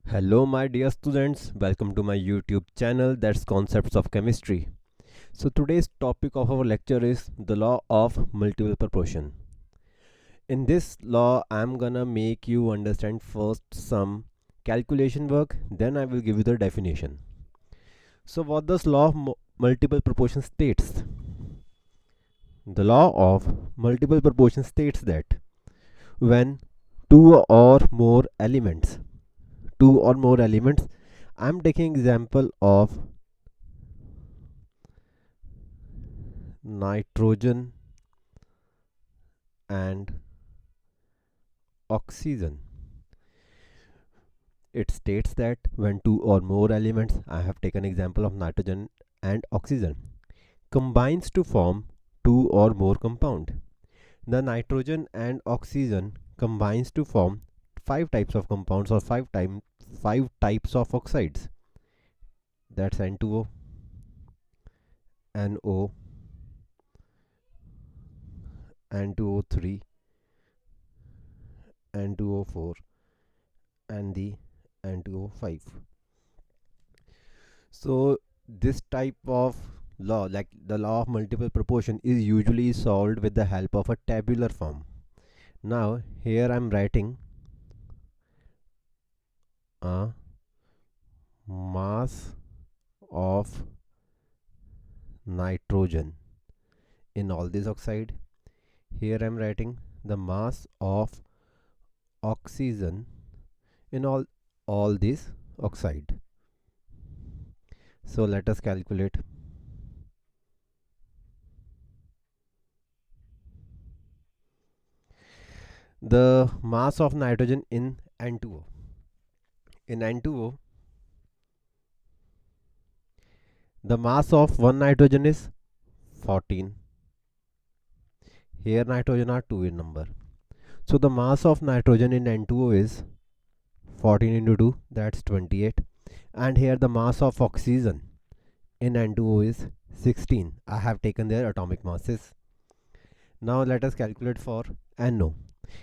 Hello, my dear students. Welcome to my YouTube channel that's Concepts of Chemistry. So, today's topic of our lecture is the law of multiple proportion. In this law, I'm gonna make you understand first some calculation work, then I will give you the definition. So, what does law of multiple proportion states? The law of multiple proportion states that when two or more elements, I'm taking example of nitrogen and oxygen. It states that when two or more elements, I have taken example of nitrogen and oxygen, combines to form two or more compound. The nitrogen and oxygen combines to form five types of compounds or five types of oxides. That's N2O, NO, N2O3, N2O4, and the N2O5. So this type of law, like the law of multiple proportion, is usually solved with the help of a tabular form. Now here I'm writing a mass of nitrogen in all these oxide. Here I'm writing the mass of oxygen in all these oxide. So let us calculate. The mass of nitrogen in N2O. In N2O, the mass of one nitrogen is 14. Here nitrogen are 2 in number. So the mass of nitrogen in N2O is 14 into 2, that's 28. And here the mass of oxygen in N2O is 16. I have taken their atomic masses. Now let us calculate for NO.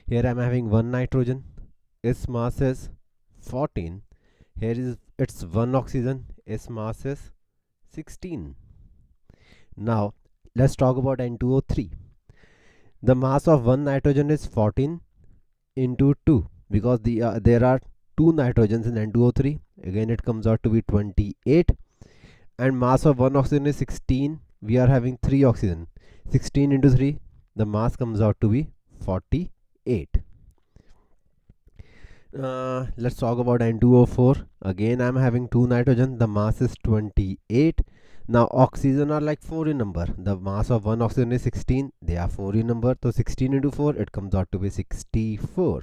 Here I am having one nitrogen, its mass is 14. Here is its one oxygen, its mass is 16. Now let's talk about N2O3. The mass of one nitrogen is 14 into 2 because there are two nitrogens in N2O3. Again it comes out to be 28, and mass of one oxygen is 16. We are having 3 oxygen. 16 into 3, the mass comes out to be 48. Let's talk about N2O4. Again I'm having 2 nitrogen, the mass is 28. Now oxygen are like 4 in number. The mass of one oxygen is 16, they are 4 in number, so 16 into 4, it comes out to be 64.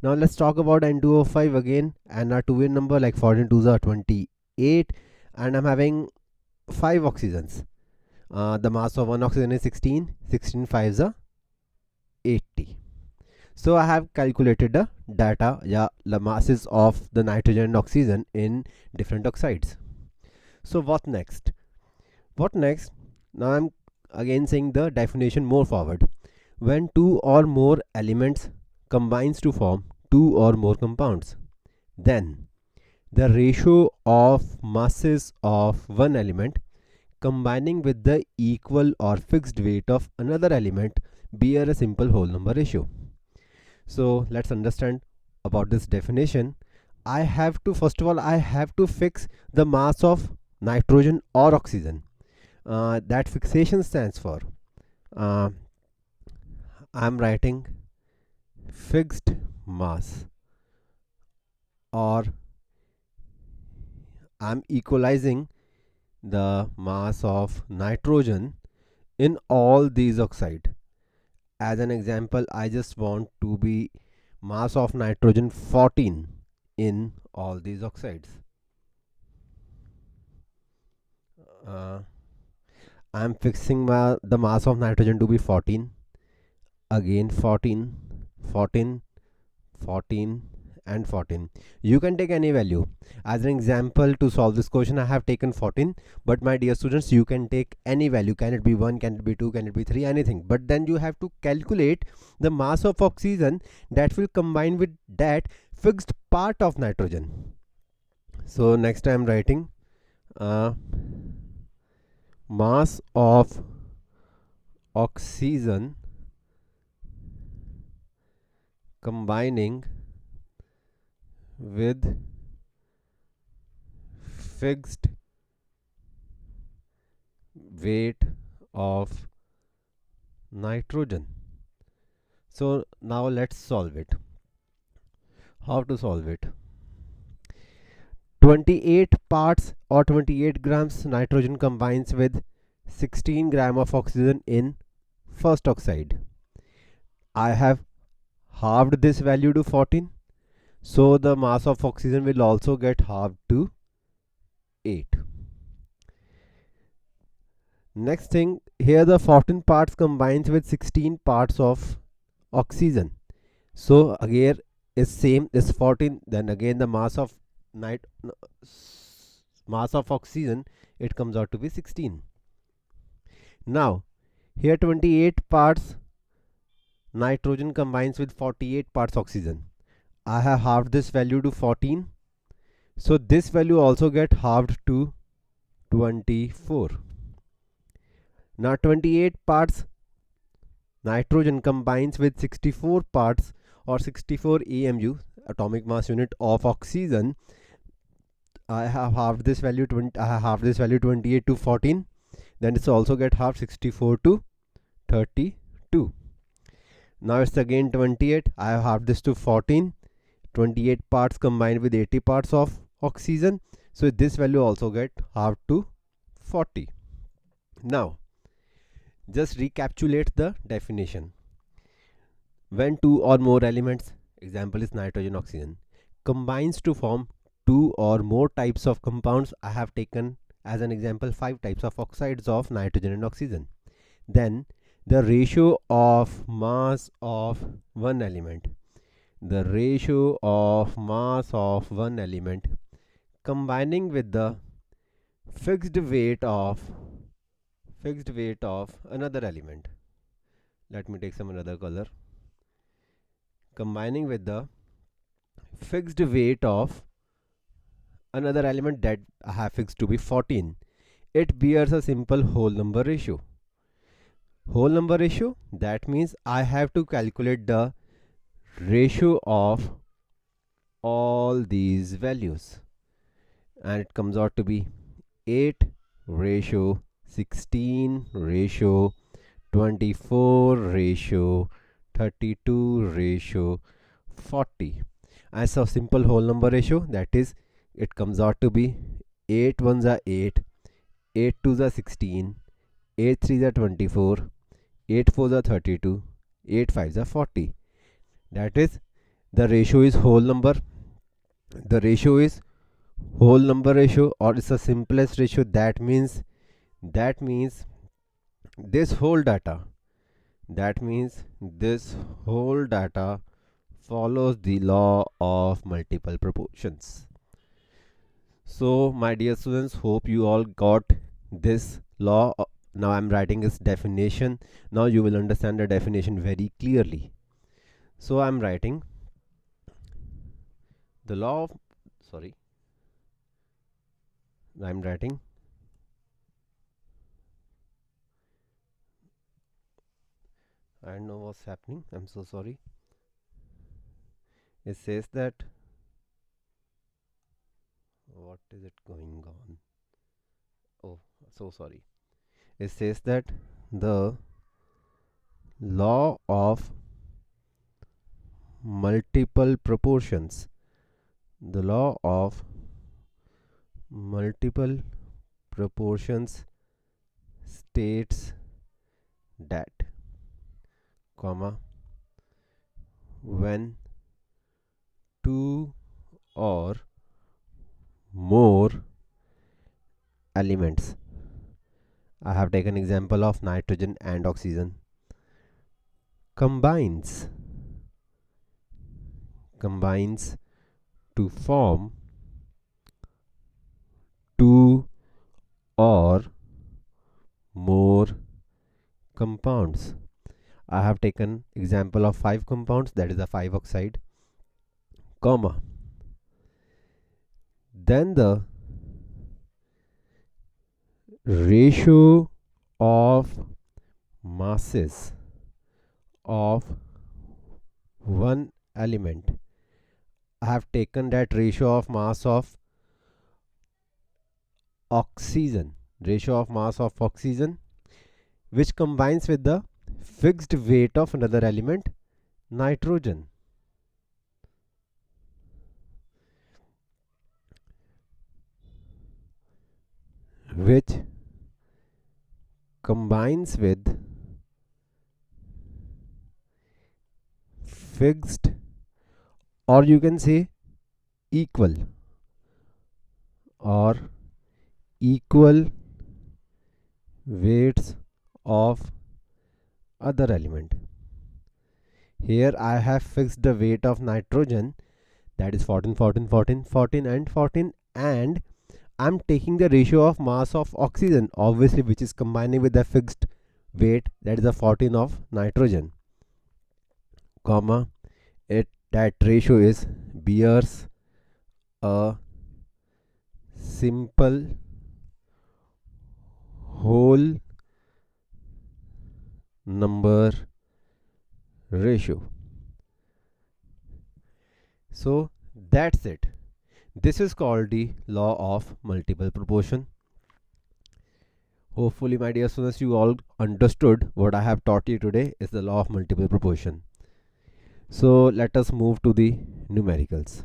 Now let's talk about N2O5 again, and are 2 in number, like 14 2s are 28, and I'm having 5 oxygens. The mass of one oxygen is 16, 16 5s are 80. So I have calculated the data, the masses of the nitrogen and oxygen in different oxides. So what next? Now I'm again saying the definition more forward. When two or more elements combines to form two or more compounds, then the ratio of masses of one element combining with the equal or fixed weight of another element bear a simple whole number ratio. So let's understand about this definition. First of all, I have to fix the mass of nitrogen or oxygen. That fixation stands for, I'm writing fixed mass, or I'm equalizing the mass of nitrogen in all these oxide. As an example, I just want to be mass of nitrogen 14 in all these oxides. I'm fixing the mass of nitrogen to be 14. Again 14, 14, 14, and 14. You can take any value. As an example, to solve this question, I have taken 14, but my dear students, you can take any value. Can it be 1, can it be 2, can it be 3, anything. But then you have to calculate the mass of oxygen that will combine with that fixed part of nitrogen. So next I am writing mass of oxygen combining with fixed weight of nitrogen. So now let's solve it. How to solve it? 28 parts or 28 grams nitrogen combines with 16 gram of oxygen in first oxide. I have halved this value to 14, so the mass of oxygen will also get halved to 8. Next thing, here the 14 parts combines with 16 parts of oxygen. So again is same is 14, then again the mass of oxygen, it comes out to be 16. Now here 28 parts nitrogen combines with 48 parts oxygen. I have halved this value to 14, so this value also get halved to 24. Now 28 parts nitrogen combines with 64 parts or 64 AMU, atomic mass unit of oxygen. I have halved this value 28 to 14, then it's also get halved 64 to 32. Now it's again 28, I have halved this to 14, 28 parts combined with 80 parts of oxygen, so this value also get halved to 40. Now just recapitulate the definition. When two or more elements, example is nitrogen, oxygen, combines to form two or more types of compounds, I have taken as an example 5 types of oxides of nitrogen and oxygen, then the ratio of mass of one element, combining with the fixed weight of another element. Let me take some another color. Combining with the fixed weight of another element that I have fixed to be 14, it bears a simple whole number ratio. Whole number ratio, that means I have to calculate the ratio of all these values, and it comes out to be 8 ratio 16 ratio 24 ratio 32 ratio 40 as a simple whole number ratio. That is, it comes out to be 8 1s are 8, 8 2s are 16, 8 3s are 24, 8 4s are 32, 8 5s are 40. That is, the ratio is whole number. The ratio is whole number ratio, or it's the simplest ratio. That means this whole data follows the law of multiple proportions. So my dear students, hope you all got this law. Now I'm writing its definition. Now you will understand the definition very clearly. So I'm writing the law of I don't know what's happening, I'm so sorry. It says that, what is it going on? Oh, so sorry. It says that the law of multiple proportions states that, when two or more elements, I have taken example of nitrogen and oxygen, combines to form two or more compounds. I have taken example of 5 compounds, that is a 5 oxide, comma. Then the ratio of masses of one element. I have taken that ratio of mass of oxygen, which combines with the fixed weight of another element, nitrogen. Which combines with fixed, or you can say equal, or equal weights of other element. Here I have fixed the weight of nitrogen, that is 14, 14, 14, 14 and 14, and I'm taking the ratio of mass of oxygen, obviously, which is combining with the fixed weight, that is the 14 of nitrogen, comma, that ratio is bears a simple whole number ratio. So that's it. This is called the law of multiple proportion. Hopefully, my dear students, you all understood what I have taught you today is the law of multiple proportion. So let us move to the numericals.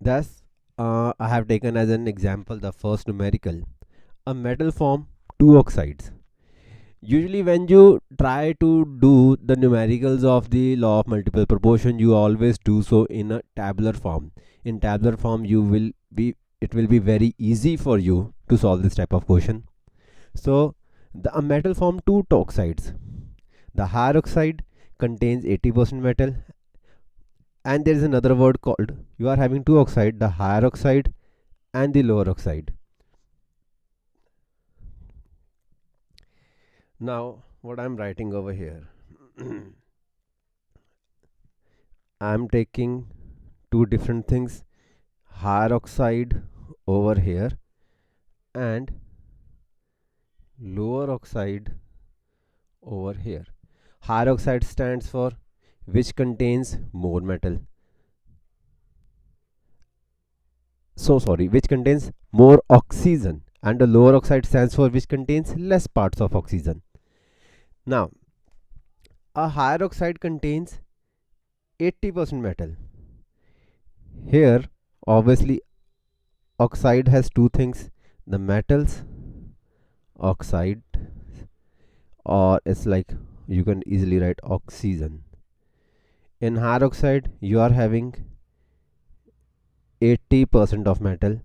Thus, I have taken as an example the first numerical. A metal form two oxides. Usually when you try to do the numericals of the law of multiple proportion, you always do so in a tabular form. In tabular form, it will be very easy for you to solve this type of question. So a metal form two oxides. The higher oxide contains 80% metal, and there is another word called, you are having two oxide, the higher oxide and the lower oxide. Now what I'm writing over here, I'm taking two different things, higher oxide over here and lower oxide over here. Higher oxide stands for which contains more metal. Which contains more oxygen, and the lower oxide stands for which contains less parts of oxygen. Now, a higher oxide contains 80% metal. Here, obviously, oxide has two things, the metals, oxide, or it's like you can easily write oxygen. In higher oxide, you are having 80% of metal.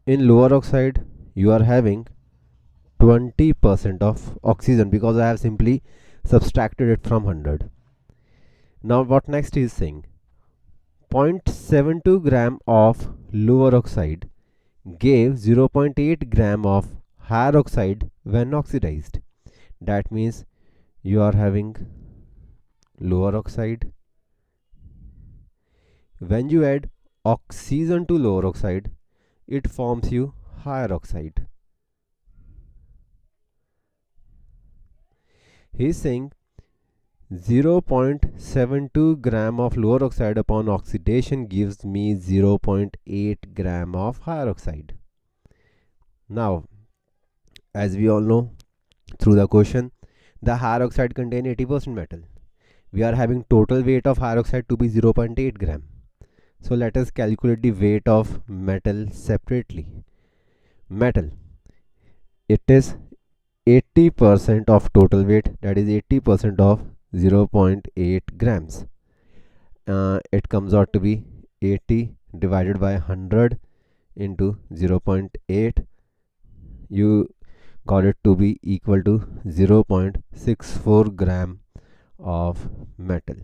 In lower oxide, you are having 20% of oxygen, because I have simply subtracted it from 100. Now what next is saying, 0.72 gram of lower oxide gave 0.8 gram of higher oxide when oxidized. That means you are having lower oxide. When you add oxygen to lower oxide, it forms you higher oxide. He is saying 0.72 gram of lower oxide upon oxidation gives me 0.8 gram of higher oxide. Now, as we all know through the question, the higher oxide contain 80% metal. We are having total weight of higher oxide to be 0.8 gram. So let us calculate the weight of metal separately. Metal, it is 80% of total weight, that is 80% of 0.8 grams. It comes out to be 80 divided by 100 into 0.8. You got it to be equal to 0.64 gram of metal.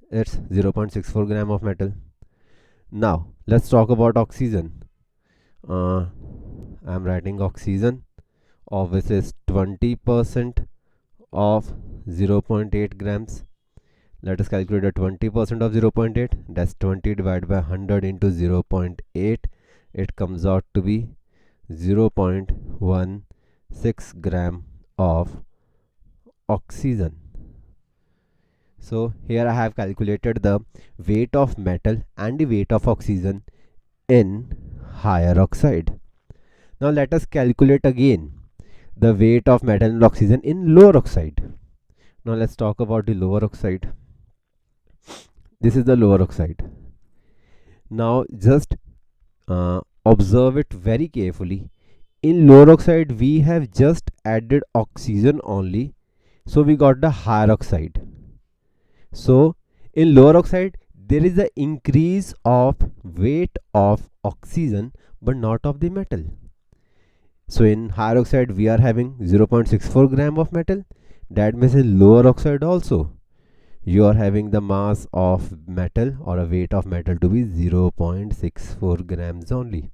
It's 0.64 gram of metal. Now let's talk about oxygen. I'm writing oxygen of which is 20% of 0.8 grams. Let us calculate the 20% of 0.8. That's 20 divided by 100 into 0.8. It comes out to be 0.16 gram of oxygen. So here I have calculated the weight of metal and the weight of oxygen in higher oxide. Now let us calculate again the weight of metal and oxygen in lower oxide. Now let's talk about the lower oxide. This is the lower oxide. Now just observe it very carefully. In lower oxide we have just added oxygen only, so we got the higher oxide. So in lower oxide there is an increase of weight of oxygen but not of the metal. So in higher oxide we are having 0.64 gram of metal. That means in lower oxide also you are having the mass of metal or a weight of metal to be 0.64 grams only.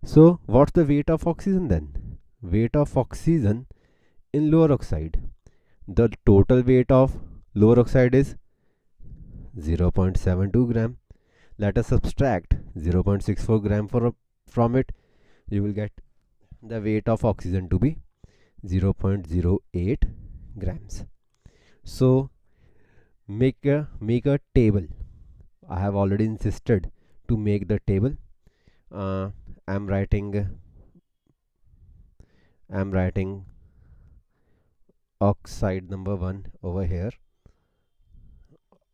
So what's the weight of oxygen then? Weight of oxygen in lower oxide. The total weight of lower oxide is 0.72 gram. Let us subtract 0.64 gram from it. You will get the weight of oxygen to be 0.08 grams. So make a table. I have already insisted to make the table. I'm writing oxide number 1 over here,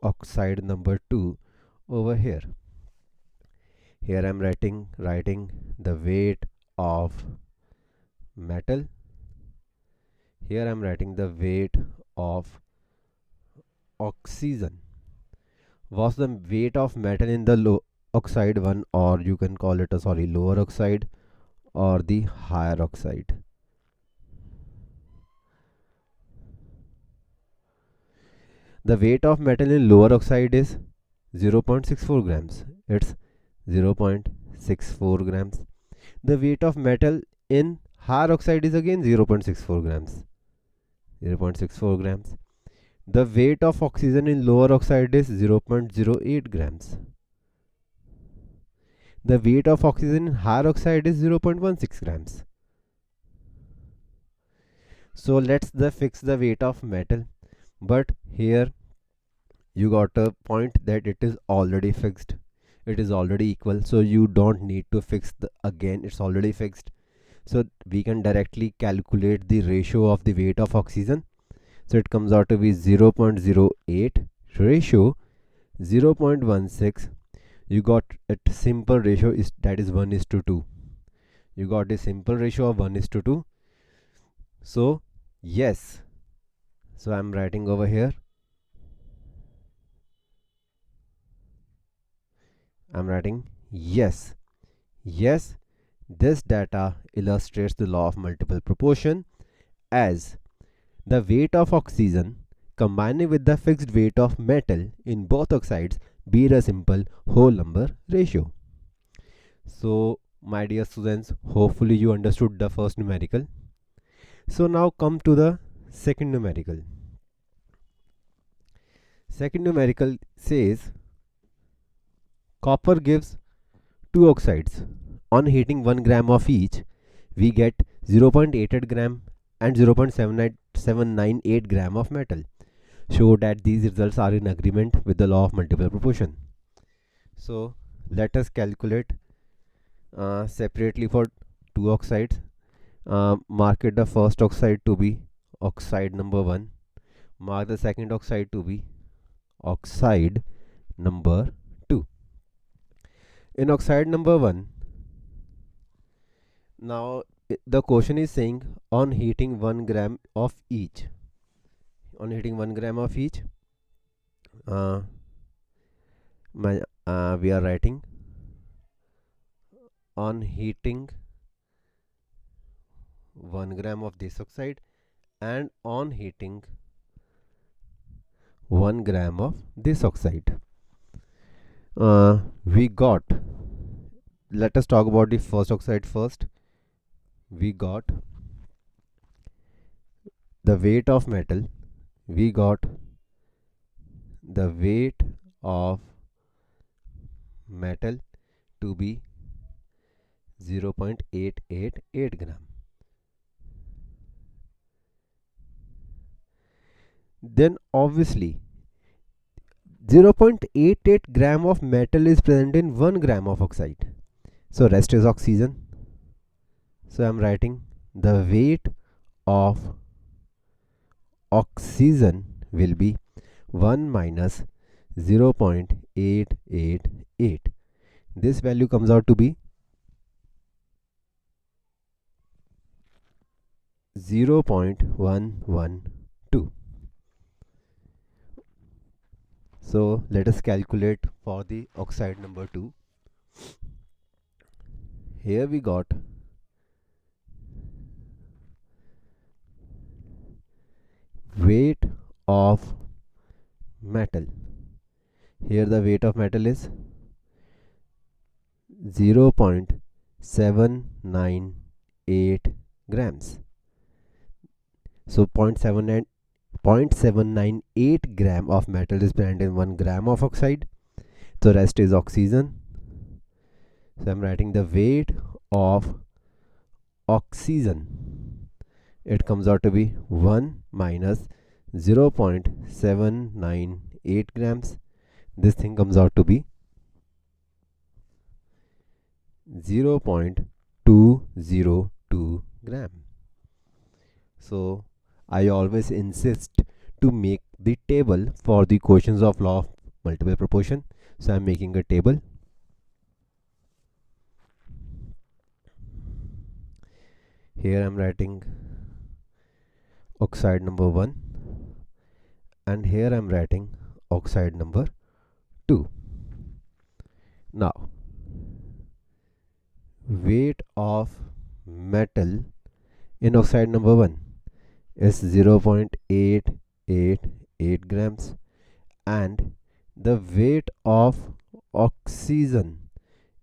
oxide number 2 over here. Here I'm writing the weight of metal. Here I'm writing the weight of oxygen. What's the weight of metal in the low oxide one, or you can call it a lower oxide or the higher oxide? The weight of metal in lower oxide is 0.64 grams. It's 0.64 grams. The weight of metal in higher oxide is again 0.64 grams. 0.64 grams. The weight of oxygen in lower oxide is 0.08 grams. The weight of oxygen in higher oxide is 0.16 grams. So let's fix the weight of metal. But here you got a point that it is already fixed. It is already equal. So you don't need to fix again. It's already fixed. So we can directly calculate the ratio of the weight of oxygen. So it comes out to be 0.08 ratio 0.16. You got a simple ratio that is 1:2. You got a simple ratio of 1:2. So yes. So I'm writing over here. I'm writing yes. Yes, this data illustrates the law of multiple proportion, as the weight of oxygen combining with the fixed weight of metal in both oxides bear a simple whole number ratio. So my dear students, hopefully you understood the first numerical. So now come to the second numerical. Second numerical says copper gives two oxides. On heating 1 gram of each, we get 0.88 gram and 0.798 gram of metal. Show that these results are in agreement with the law of multiple proportion. So let us calculate separately for two oxides. Mark it the first oxide to be oxide number 1. Mark the second oxide to be oxide number 2. In oxide number 1, now the question is saying on heating 1 gram of each. On heating 1 gram of each, we are writing on heating 1 gram of this oxide and on heating 1 gram of this oxide. We got, let us talk about the first oxide first. We got the weight of metal. We got the weight of metal to be 0.888 gram. Then obviously 0.88 gram of metal is present in 1 gram of oxide. So rest is oxygen. So I'm writing the weight of oxygen will be 1 minus 0.888. This value comes out to be 0.112. So let us calculate for the oxide number 2. Here we got weight of metal. Here the weight of metal is 0.798 grams. So 0.798 gram of metal is present in 1 gram of oxide. So rest is oxygen. So I'm writing the weight of oxygen. It comes out to be 1 minus 0.798 grams. This thing comes out to be 0.202 gram. So I always insist to make the table for the questions of law of multiple proportion. So I'm making a table. Here I'm writing oxide number 1 and here I'm writing oxide number 2. Now weight of metal in oxide number 1 is 0.888 grams and the weight of oxygen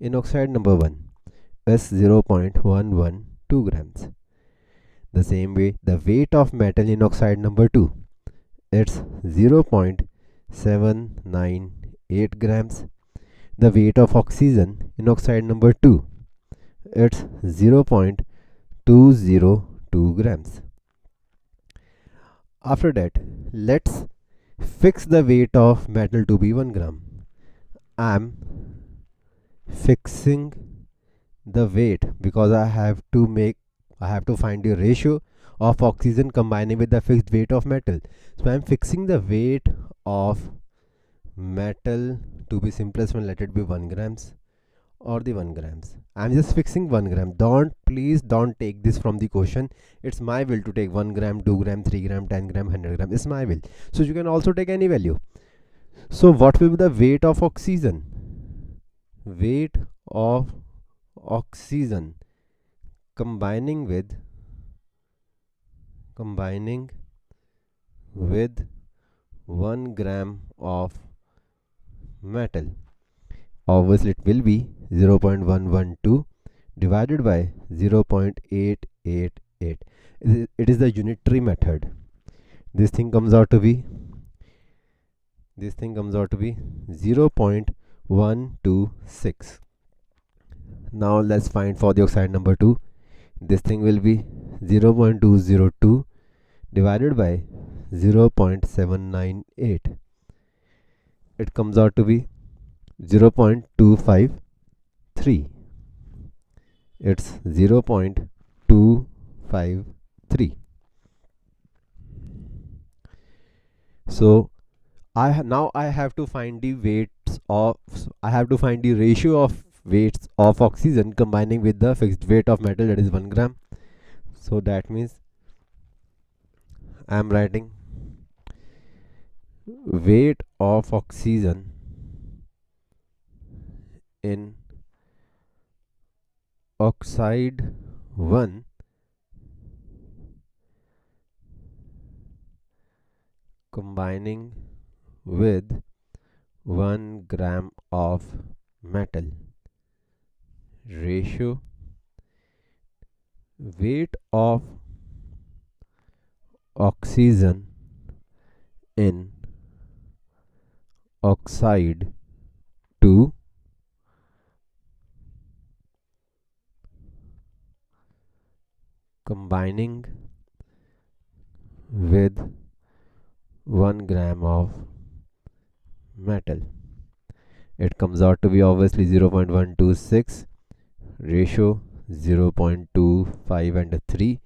in oxide number 1 is 0.112 grams. The same way the weight of metal in oxide number 2 it's 0.798 grams. The weight of oxygen in oxide number 2 it's 0.202 grams. After that, let's fix the weight of metal to be 1 gram. I'm fixing the weight because I have to find the ratio of oxygen combining with the fixed weight of metal. So I'm fixing the weight of metal to be simplest one, let it be 1 grams or the 1 grams. I'm just fixing 1 gram. Please don't take this from the question. It's my will to take 1 gram, 2 gram, 3 gram, 10 gram, 100 gram. It's my will. So you can also take any value. So what will be the weight of oxygen? Weight of oxygen combining with 1 gram of metal. Obviously it will be 0.112 divided by 0.888. It is the unitary method. This thing comes out to be 0.126. Now let's find for the oxide number 2. This thing will be 0.202 divided by 0.798. It comes out to be 0.253. It's 0.253. So now I have to find the ratio of weights of oxygen combining with the fixed weight of metal, that is 1 gram. So that means I am writing weight of oxygen in oxide 1 combining with 1 gram of metal, ratio weight of oxygen in oxide to combining with 1 gram of metal. It comes out to be obviously 0.126, ratio 0.25 and 3.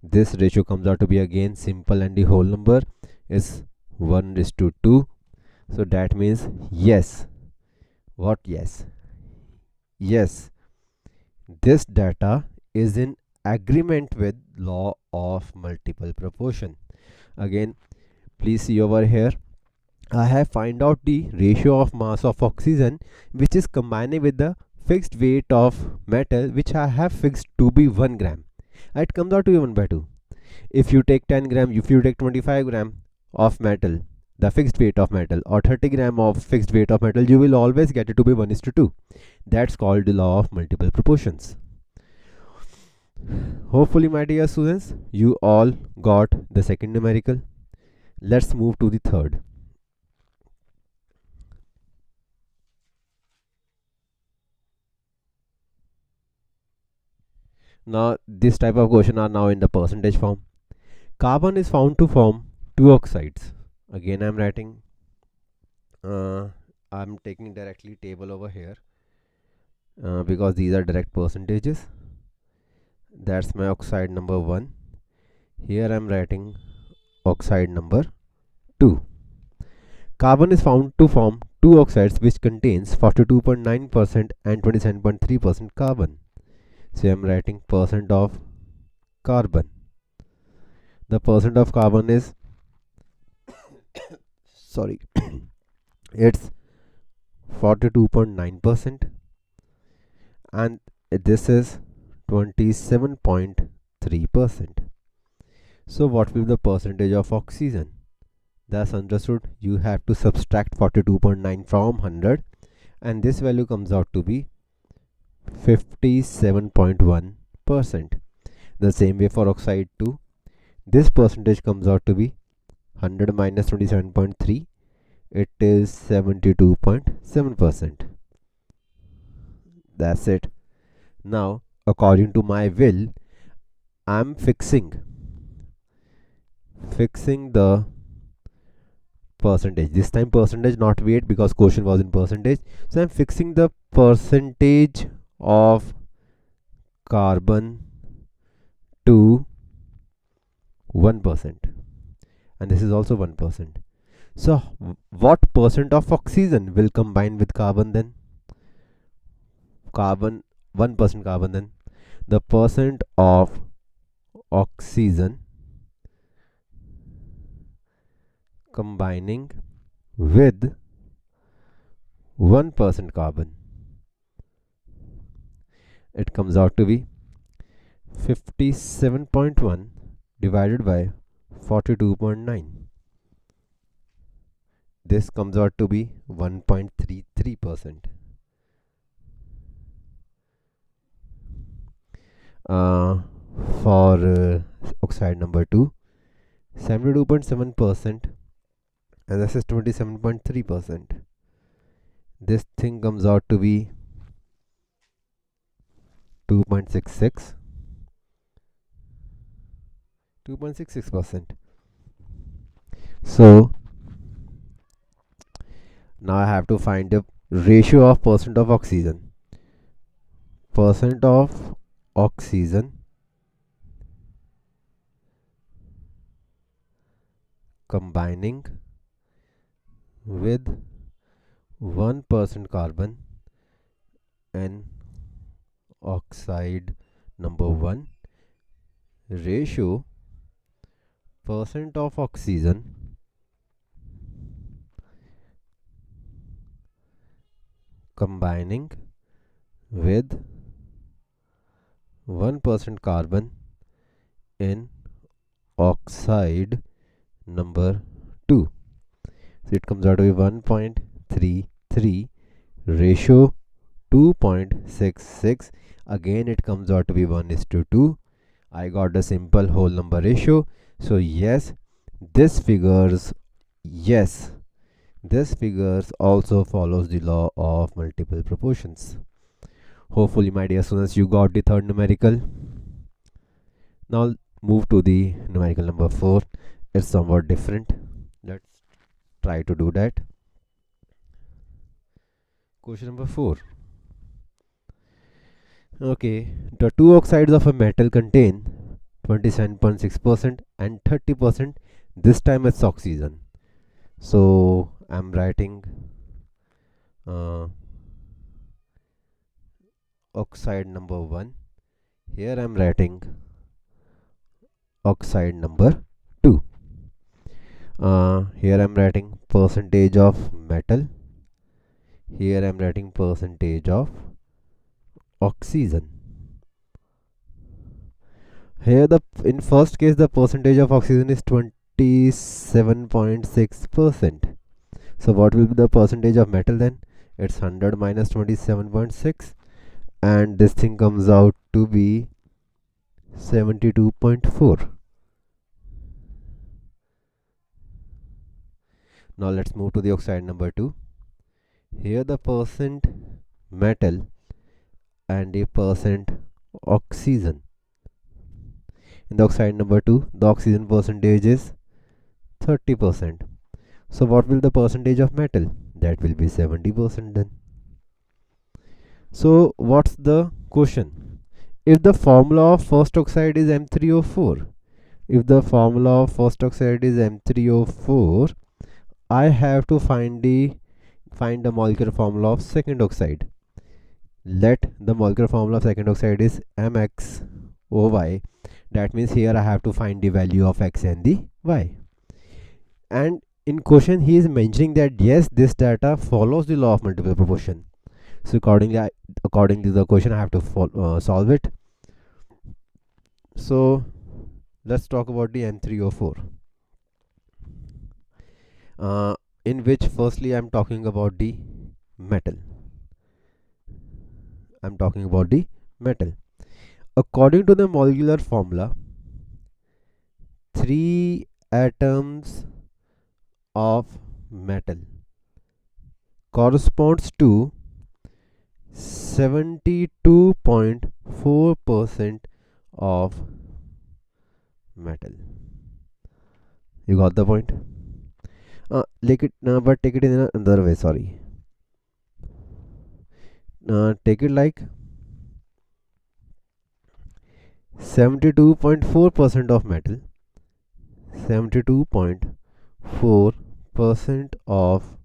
This ratio comes out to be again simple, and the whole number is 1:2. So that means yes. What? Yes, this data is in agreement with law of multiple proportion. Again, please see over here, I have find out the ratio of mass of oxygen which is combining with the fixed weight of metal, which I have fixed to be 1 gram. It comes out to be 1/2. If you take 10 gram, if you take 25 gram of metal, the fixed weight of metal, or 30 gram of fixed weight of metal, you will always get it to be 1:2. That's called the law of multiple proportions. Hopefully, my dear students, you all got the second numerical. Let's move to the third. Now, this type of question are now in the percentage form. Carbon is found to form two oxides. Again, I'm writing. I'm taking directly table over here because these are direct percentages. That's my oxide number 1. Here I'm writing oxide number 2. Carbon is found to form two oxides which contains 42.9% and 27.3% carbon. So I'm writing percent of carbon. The percent of carbon is sorry it's 42.9% and this is 27.3%. So what will be the percentage of oxygen? That's understood. You have to subtract 42.9 from 100 and this value comes out to be 57.1%. The same way for oxide 2, this percentage comes out to be 100 minus 27.3, it is 72.7%. That's it. Now, according to my will, I'm fixing the percentage. This time percentage, not weight, because question was in percentage. So I'm fixing the percentage of carbon to 1%, and this is also 1%. So what percent of oxygen will combine with carbon then? 1% carbon, then the percent of oxygen combining with 1% carbon, it comes out to be 57.1 divided by 42.9. This comes out to be 1.33%. For oxide number 2, 72.7%, and this is 27.3%. This thing comes out to be 2.66%. So now I have to find the ratio of percent of oxygen. Percent of oxygen combining with 1% carbon and oxide number 1, ratio percent of oxygen combining with 1% carbon in oxide number 2. So it comes out to be 1.33 ratio 2.66. Again it comes out to be 1:2. I got the simple whole number ratio. So yes, this This figures also follows the law of multiple proportions. Hopefully my dear students, you got the third numerical. Now move to the numerical number 4. It's somewhat different. Let's try to do that. Question number 4. Okay, the two oxides of a metal contain 27.6% and 30%. This time it's oxygen. So I'm writing oxide number 1. Here I'm writing oxide number 2. Here I'm writing percentage of metal. Here I'm writing percentage of oxygen. Here in first case the percentage of oxygen is 27.6%. So what will be the percentage of metal then? It's 100 minus 27.6, and this thing comes out to be 72.4. Now let's move to the oxide number 2. Here the percent metal and a percent oxygen. In the oxide number 2, the oxygen percentage is 30%. So what will the percentage of metal? That will be 70% then. So what's the question? If the formula of first oxide is M3O4, if the formula of first oxide is M3O4, I have to find the molecular formula of second oxide. Let the molecular formula of second oxide is MXOY. That means here I have to find the value of X and the Y. And in question he is mentioning that yes, this data follows the law of multiple proportion. So accordingly to the question I have to solve it. So let's talk about the M3O4. In which firstly I'm talking about the metal. According to the molecular formula, 3 atoms of metal corresponds to 72.4% of metal. You got the point? But take it in another way. Sorry. Take it like 72.4% of metal. 72.4% of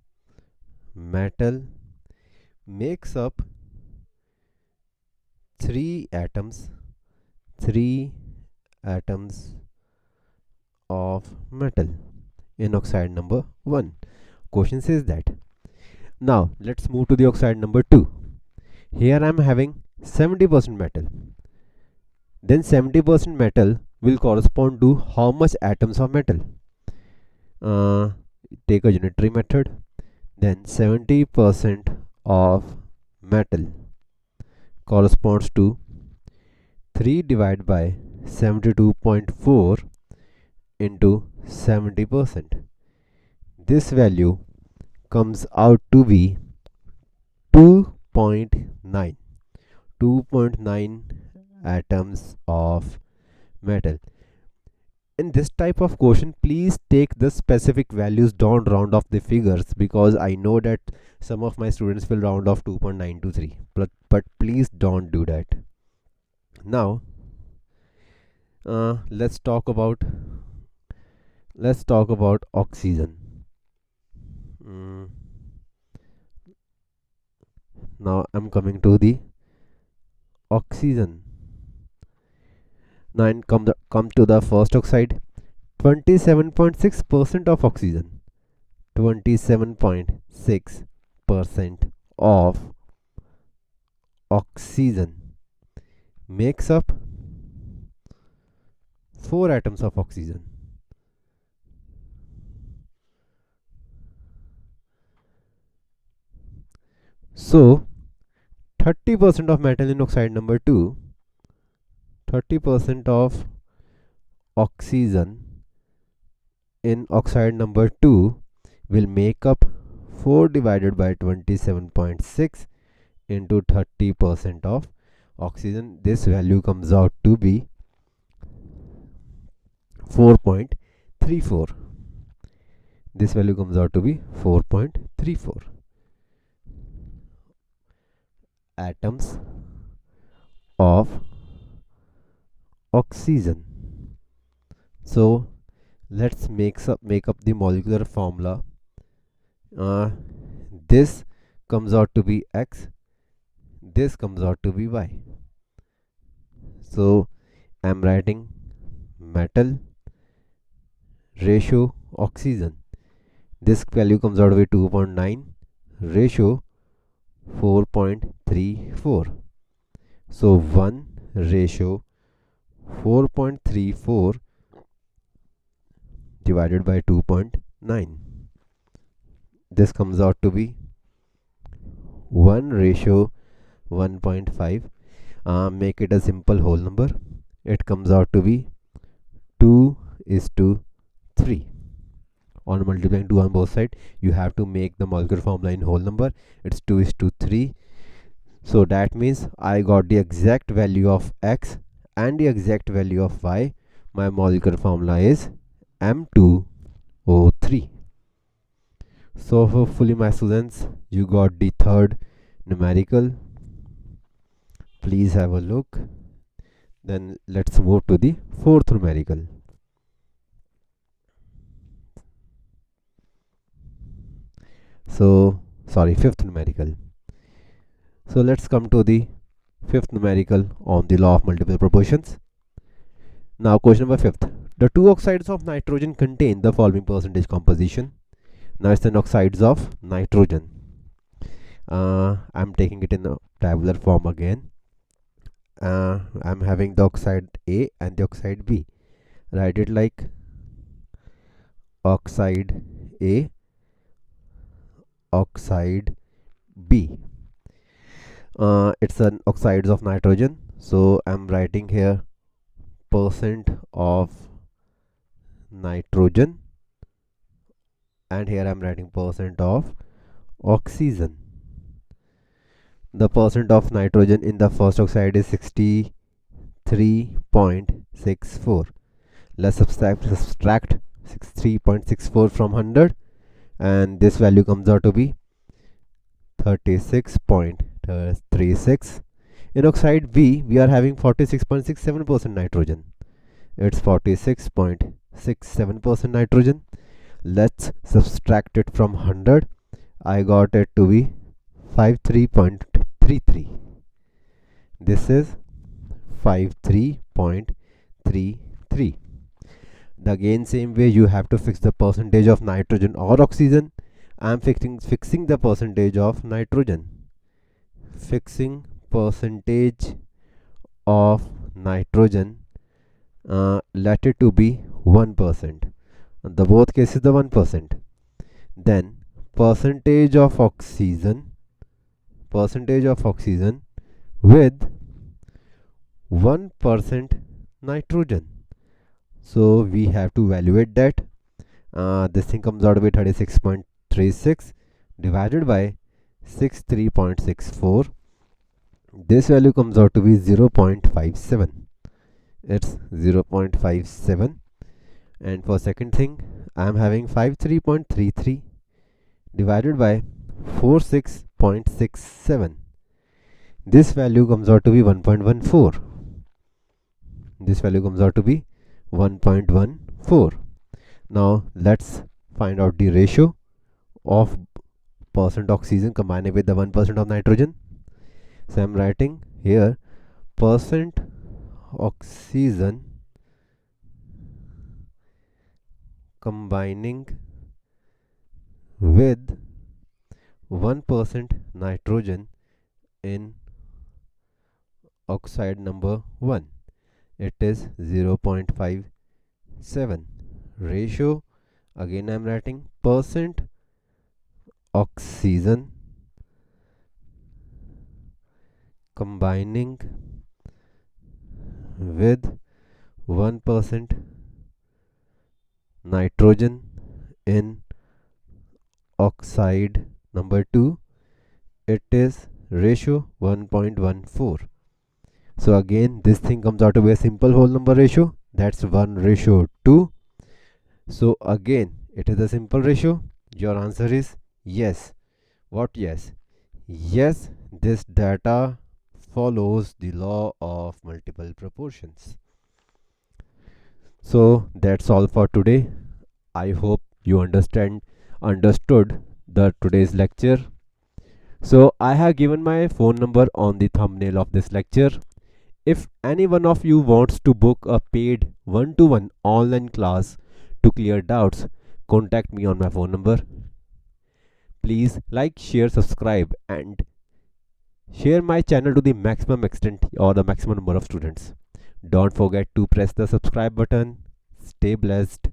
metal makes up 3 atoms of metal in oxide number 1. Question says that. Now let's move to the oxide number 2. Here I am having 70% metal. Then 70% metal will correspond to how much atoms of metal? Take a unitary method. Then 70% of metal corresponds to 3 divided by 72.4 into 70%. This value comes out to be 2.9 atoms of metal. In this type of question, please take the specific values, don't round off the figures, because I know that some of my students will round off 2.923, but please don't do that. Now let's talk about oxygen. Now I'm coming to the oxygen. Now come to the first oxide. 27.6% of oxygen. 27.6% of oxygen makes up 4 atoms of oxygen. So 30% of metal in oxide number 2, 30% of oxygen in oxide number 2 will make up 4 divided by 27.6 into 30% of oxygen. This value comes out to be 4.34. This value comes out to be 4.34 atoms of oxygen. So let's make up the molecular formula. This comes out to be X, this comes out to be Y. So I'm writing metal ratio oxygen. This value comes out to be 2.9, ratio 4.34. So 1 ratio 4.34 divided by 2.9. This comes out to be 1 ratio 1.5. Make it a simple whole number. It comes out to be 2:3. On multiplying 2 on both sides, you have to make the molecular formula in whole number. It's 2:3. So that means I got the exact value of X and the exact value of Y. My molecular formula is M2O3. So hopefully my students, you got the third numerical. Please have a look. Then let's move to the fourth numerical. Fifth numerical. So let's come to the fifth numerical on the law of multiple proportions. Now question number 5th. The two oxides of nitrogen contain the following percentage composition. Now it's the oxides of nitrogen. I'm taking it in a tabular form again. I'm having the oxide A and the oxide B. Write it like oxide A, oxide B. It's an oxides of nitrogen, so I'm writing here percent of nitrogen, and here I'm writing percent of oxygen. The percent of nitrogen in the first oxide is 63.64. Let's subtract 63.64 from 100, and this value comes out to be 36.36. In oxide B, we are having 46.67% nitrogen. It's 46.67% nitrogen. Let's subtract it from 100. I got it to be 53.33. This is 53.33. Again, same way you have to fix the percentage of nitrogen or oxygen. I'm fixing the percentage of nitrogen. Fixing percentage of nitrogen. Let it to be 1%. The both cases the 1%. Then percentage of oxygen with 1% nitrogen. So we have to evaluate that. This thing comes out to be 36.36 divided by 63.64. This value comes out to be 0.57. It's 0.57. And for second thing, I am having 53.33 divided by 46.67. This value comes out to be 1.14. This value comes out to be 1.14. Now let's find out the ratio of percent oxygen combined with the 1% of nitrogen. So I'm writing here percent oxygen combining with 1% nitrogen in oxide number 1. It is 0.57. Ratio, again I am writing percent oxygen combining with 1% nitrogen in oxide number 2, it is ratio 1.14. So again this thing comes out to be a simple whole number ratio, that's 1:2. So again it is a simple ratio. Your answer is yes. What yes? Yes, this data follows the law of multiple proportions. So that's all for today. I hope you understood the today's lecture. So I have given my phone number on the thumbnail of this lecture. If any one of you wants to book a paid one-to-one online class to clear doubts, contact me on my phone number. Please like, share, subscribe and share my channel to the maximum extent or the maximum number of students. Don't forget to press the subscribe button. Stay blessed.